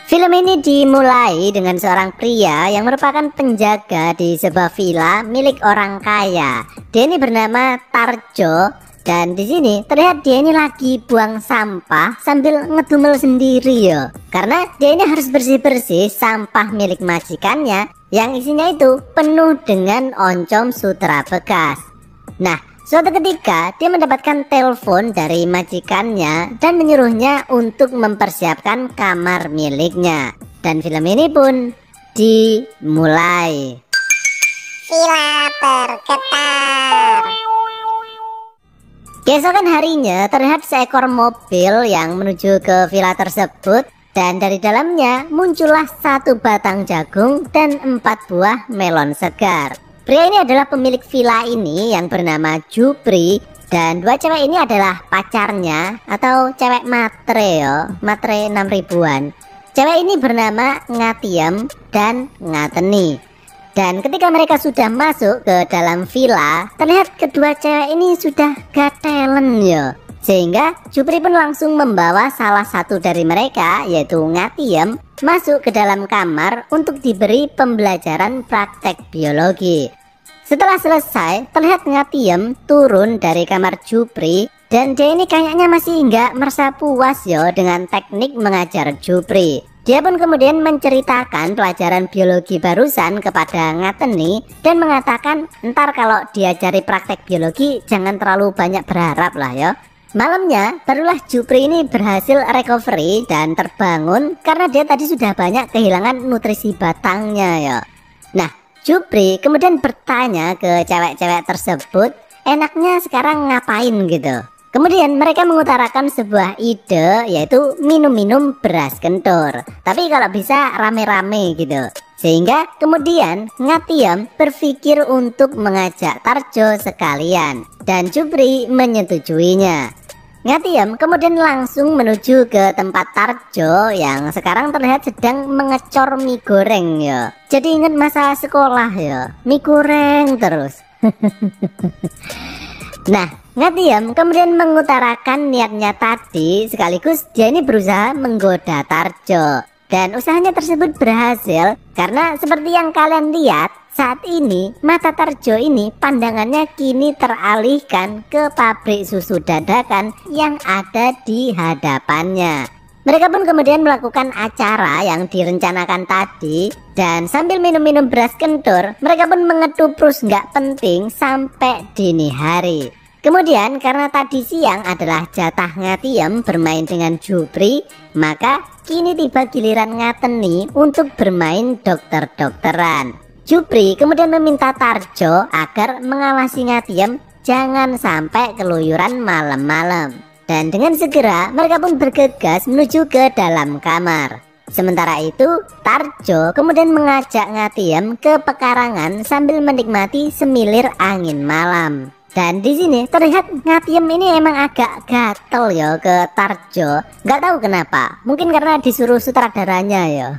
Film ini dimulai dengan seorang pria yang merupakan penjaga di sebuah villa milik orang kaya. Dia ini bernama Tarjo, dan di sini terlihat dia ini lagi buang sampah sambil ngedumel sendiri ya. Karena dia ini harus bersih-bersih sampah milik majikannya yang isinya itu penuh dengan oncom sutra bekas. Nah, suatu ketika dia mendapatkan telepon dari majikannya dan menyuruhnya untuk mempersiapkan kamar miliknya. Dan film ini pun dimulai. Villa tergetar. Keesokan harinya terlihat seekor mobil yang menuju ke villa tersebut, dan dari dalamnya muncullah satu batang jagung dan 4 buah melon segar. Pria ini adalah pemilik villa ini yang bernama Jupri, dan 2 cewek ini adalah pacarnya atau cewek matre ya, matre 6 ribuan. Cewek ini bernama Ngatiem dan Ngateni. Dan ketika mereka sudah masuk ke dalam villa, terlihat kedua cewek ini sudah gatelen ya. Sehingga Jupri pun langsung membawa salah satu dari mereka, yaitu Ngatiem, masuk ke dalam kamar untuk diberi pembelajaran praktek biologi. Setelah selesai, terlihat Ngatiem turun dari kamar Jupri, dan dia ini kayaknya masih nggak merasa puas yo dengan teknik mengajar Jupri. Dia pun kemudian menceritakan pelajaran biologi barusan kepada Ngateni dan mengatakan ntar kalau diajari praktek biologi jangan terlalu banyak berharap lah ya. Malamnya barulah Jupri ini berhasil recovery dan terbangun karena dia tadi sudah banyak kehilangan nutrisi batangnya ya. Nah, Jupri kemudian bertanya ke cewek-cewek tersebut enaknya sekarang ngapain gitu. Kemudian mereka mengutarakan sebuah ide, yaitu minum-minum beras kentur, tapi kalau bisa rame-rame gitu. Sehingga kemudian Ngatiem berpikir untuk mengajak Tarjo sekalian, dan Jupri menyetujuinya. Ngatiem kemudian langsung menuju ke tempat Tarjo yang sekarang terlihat sedang mengecor mie goreng ya. Jadi ingat masa sekolah ya, mie goreng terus. Nah, Ngatiem kemudian mengutarakan niatnya tadi, sekaligus dia ini berusaha menggoda Tarjo. Dan usahanya tersebut berhasil karena seperti yang kalian lihat, saat ini mata Tarjo ini pandangannya kini teralihkan ke pabrik susu dadakan yang ada di hadapannya. Mereka pun kemudian melakukan acara yang direncanakan tadi, dan sambil minum-minum beras kentur, mereka pun mengetuprus nggak penting sampai dini hari. Kemudian karena tadi siang adalah jatah Ngatiem bermain dengan Jupri, maka kini tiba giliran Ngateni untuk bermain dokter-dokteran. Jupri kemudian meminta Tarjo agar mengawasi Ngatiem jangan sampai keluyuran malam-malam. Dan dengan segera mereka pun bergegas menuju ke dalam kamar. Sementara itu Tarjo kemudian mengajak Ngatiem ke pekarangan sambil menikmati semilir angin malam. Dan di sini terlihat Ngatiem ini emang agak gatel ya ke Tarjo. Nggak tahu kenapa, mungkin karena disuruh sutradaranya ya.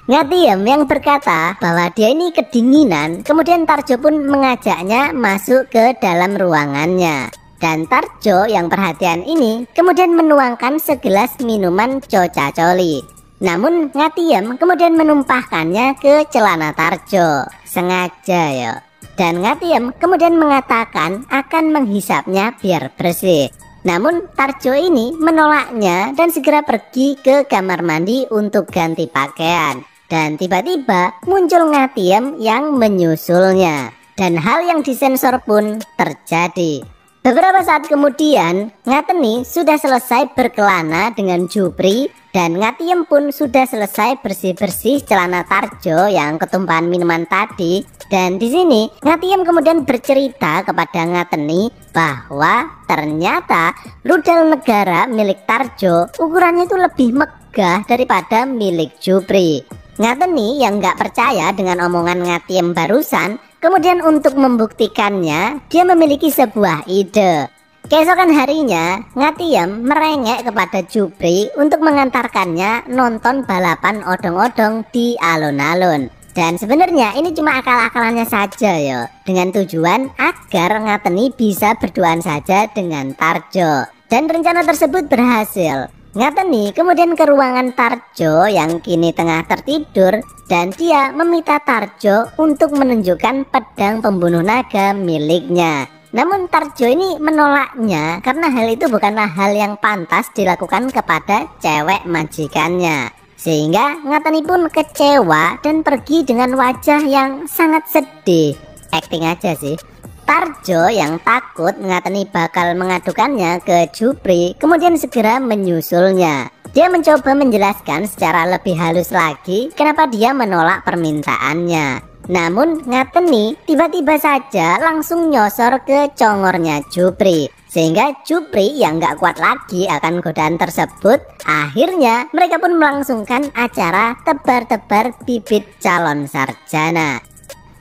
Ngatiem yang berkata bahwa dia ini kedinginan. Kemudian Tarjo pun mengajaknya masuk ke dalam ruangannya. Dan Tarjo yang perhatian ini kemudian menuangkan segelas minuman coca-coli. Namun Ngatiem kemudian menumpahkannya ke celana Tarjo, sengaja ya. Dan Ngatiem kemudian mengatakan akan menghisapnya biar bersih. Namun Tarjo ini menolaknya dan segera pergi ke kamar mandi untuk ganti pakaian. Dan tiba-tiba muncul Ngatiem yang menyusulnya. Dan hal yang disensor pun terjadi. Beberapa saat kemudian, Ngateni sudah selesai berkelana dengan Jupri, dan Ngatiem pun sudah selesai bersih-bersih celana Tarjo yang ketumpahan minuman tadi. Dan di sini Ngatiem kemudian bercerita kepada Ngateni bahwa ternyata rudal negara milik Tarjo ukurannya itu lebih megah daripada milik Jupri. Ngateni yang nggak percaya dengan omongan Ngatiem barusan, kemudian untuk membuktikannya, dia memiliki sebuah ide. Keesokan harinya, Ngatiem merengek kepada Jupri untuk mengantarkannya nonton balapan odong-odong di alun-alun. Dan sebenarnya ini cuma akal-akalannya saja ya, dengan tujuan agar Ngateni bisa berduaan saja dengan Tarjo. Dan rencana tersebut berhasil. Ngateni kemudian ke ruangan Tarjo yang kini tengah tertidur, dan dia meminta Tarjo untuk menunjukkan pedang pembunuh naga miliknya. Namun Tarjo ini menolaknya karena hal itu bukanlah hal yang pantas dilakukan kepada cewek majikannya. Sehingga Ngateni pun kecewa dan pergi dengan wajah yang sangat sedih. Acting aja sih. Tarjo yang takut Ngateni bakal mengadukannya ke Jupri kemudian segera menyusulnya. Dia mencoba menjelaskan secara lebih halus lagi kenapa dia menolak permintaannya. Namun Ngateni tiba-tiba saja langsung nyosor ke congornya Jupri, sehingga Jupri yang gak kuat lagi akan godaan tersebut. Akhirnya mereka pun melangsungkan acara tebar-tebar bibit calon sarjana.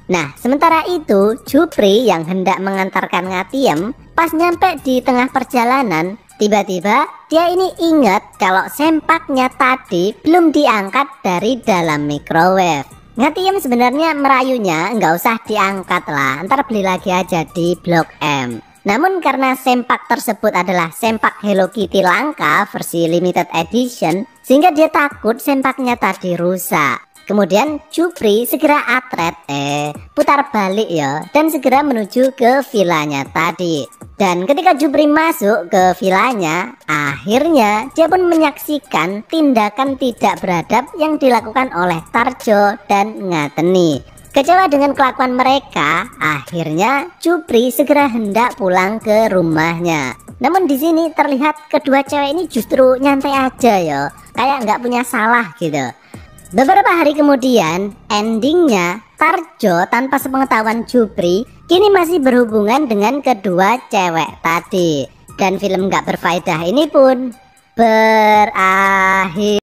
Nah, sementara itu Jupri yang hendak mengantarkan Ngatiem pas nyampe di tengah perjalanan, tiba-tiba dia ini ingat kalau sempaknya tadi belum diangkat dari dalam microwave. Ngatiem sebenarnya merayunya nggak usah diangkat lah, ntar beli lagi aja di Blok M. Namun karena sempak tersebut adalah sempak Hello Kitty langka versi limited edition, sehingga dia takut sempaknya tadi rusak. Kemudian Jupri segera putar balik ya, dan segera menuju ke vilanya tadi. Dan ketika Jupri masuk ke vilanya, akhirnya dia pun menyaksikan tindakan tidak beradab yang dilakukan oleh Tarjo dan Ngateni. Kecewa dengan kelakuan mereka, akhirnya Jupri segera hendak pulang ke rumahnya. Namun di sini terlihat kedua cewek ini justru nyantai aja ya, kayak nggak punya salah gitu. Beberapa hari kemudian, endingnya Tarjo tanpa sepengetahuan Jupri kini masih berhubungan dengan kedua cewek tadi. Dan film gak berfaedah ini pun berakhir.